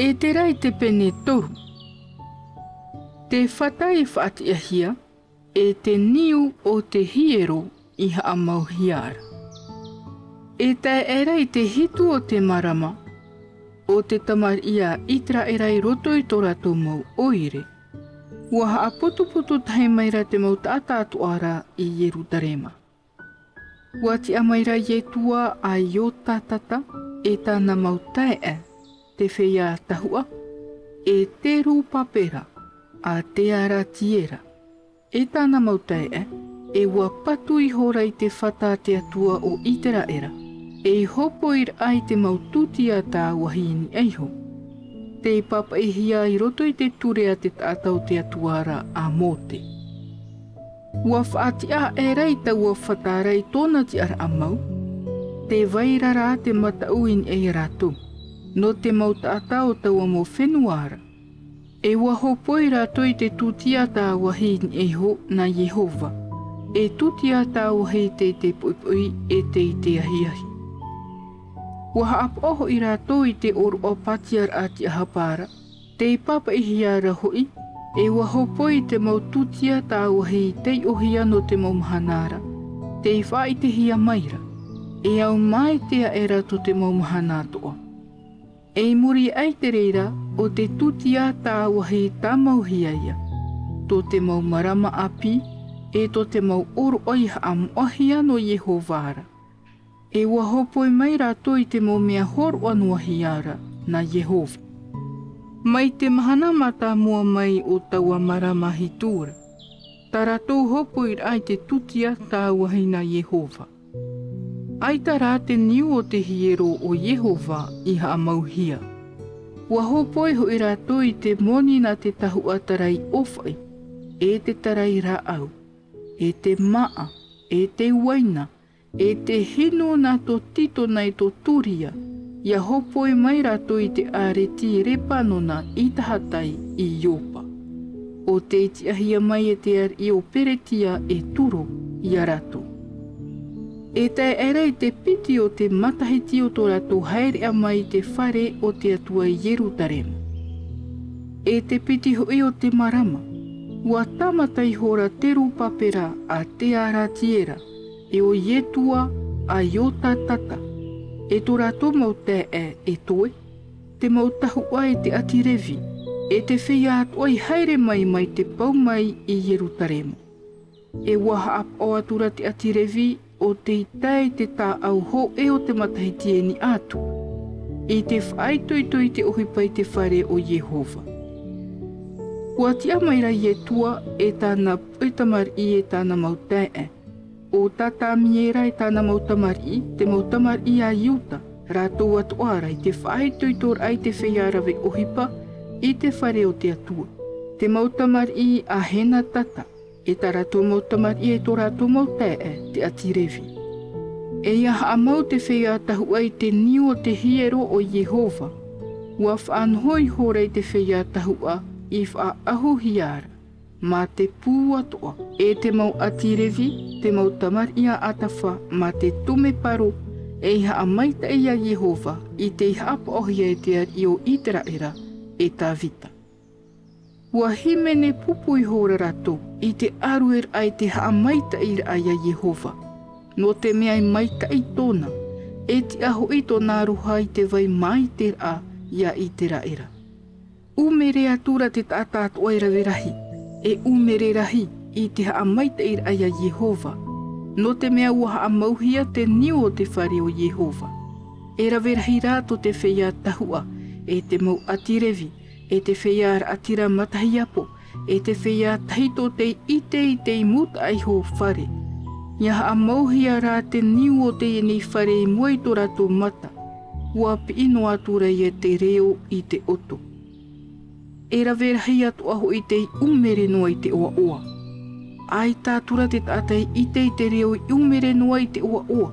E te rai te pene toru. Te whatai whaatiahia e te niu o te hiero I haa mau hiara. E tae era I te hitu o te marama, o te tamaria itra era I roto I tō rātou mau oire. Ua haa putu tahe maira te mau tātātuara I Yerutarema. Ua ti amaira Yetua a Iota tata e tāna mau tae te whea tahua, e te rūpapera a te ara tiera. E tāna mau tae e ua patu I hora I te whata te atua o itera era, e hopo ir ai te maututia tā wahini eiho. Te papa e hia I roto I te ture a te tātau te atuara a mote. Ua whaatia e rei ta ua whatarei tōna ti ara amau, te vairara te matauin e rātou, no te mautātau taua mo whenuara. E ua hopoi rātou I te tutia tā wahini eiho na Yehova, e tutia tā wahi te puipui e te ahiahi. Ua haapoho I rātou I te oru o patiar ati ahapara, te papa I hiara hoi, e ua hopoi te maututia tā wahi te ohia no te maumahanara, te whai te hia maira, e au mai tea e rato te maumahanatoa. E muri ai te reira o te tutia tā wahi tā mauhiaia, tō te maumarama api, e tō te mau oru oi haamuahia no Yehovara. E ua hopoi mai rātou I te mau mea horu anua hiara na Yehova. Mai te mahana mata mua mai o taua marama hitura. Tā rātou hopoi ai te tutia tā wahi na Yehova. Ai tā rā te niu o te hiero o Yehova I haa mauhia. Ua hopoi hoi rātou I te moni na te tahua tarai ofai, e te tarai rā au, e te maa, e te waina, e te hino nā tō tito nei tō turia, ia hopoi mai rātou I te āreti repanona I tahatai I Iopa. O te iti ahia mai e te ar I o peretia e turo I a rātou. E tae era I te piti o te matahiti o tō rātou haere a mai te whare o te atua I Yerutarema. E te piti hoi o te marama, ua tamatai hora te rūpapera a te ara tiera, e o Yetua a Iota tata, e tō rātou mau te e toe, te mau tahua e te atirevi, e te whia atua I haere mai te pau mai I Yerutarema. E waha ap o atura te atirevi o te itai te tā au ho e o te Tahitienne atu, I te whaitoi te ohipai te whare o Yehova. Ua tia maira Yetua e tāna puitamari e tāna mau tae, o tata miera e tāna mautamari, te mautamari a Iuta, rātou atuara I te whaitoi tōr ai te whiarawe ohipa I te whare o te atua. Te mautamari a hena tata, e tā rātou mautamari e tō rātou mautae te atirevi. E ia haa mau te whea tahua I te niu o te hiero o Yehova, ua whaanhoi hore I te whea tahua I whaahu hiara, ma te pū atoa, e te mau atirevi, te mau tamaria atafa, ma te tume paro, e haa maita e a Yehova, I te hapa ohia e te ar I o itera era, e tā vita. Ua himene pupu I hora rato, I te aruer ai te haa maita ira ai a Yehova, no te mea I maita I tōna, e te aho I tōna ruha I te vai mai te a ia I te raera. Umere atura te tātātu oira verahi, e umere rahi I te haa maita ira ai a Yehova, no te mea ua haa mauhia te niu o te whare o Yehova. E raverahi rāto te whea tahua, e te mau atirevi, e te whea atira matahiapo, e te whea tahito te ite I te imuta aiho whare. Ia haa mauhia rā te niu o te ni whare I mua I tō rātou mata, ua piino atura I te reo I te oto. E raverahi atu aho I te umere noa I te oa oa. Ai tātura te tātai I te reo I umere noa I te oa oa,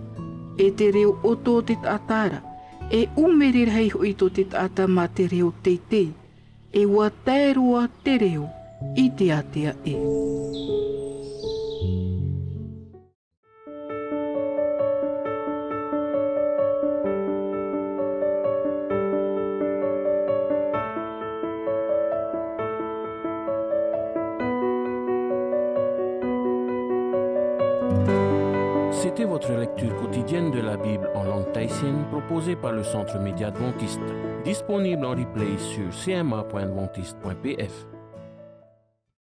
e te reo oto te tātara, e umere rei hoi tō te tāta ma te reo teitei, e ua tēroa te reo I te atea e. C'était votre lecture quotidienne de la Bible en langue tahitienne proposée par le Centre Média Adventiste, disponible en replay sur cma.adventiste.pf.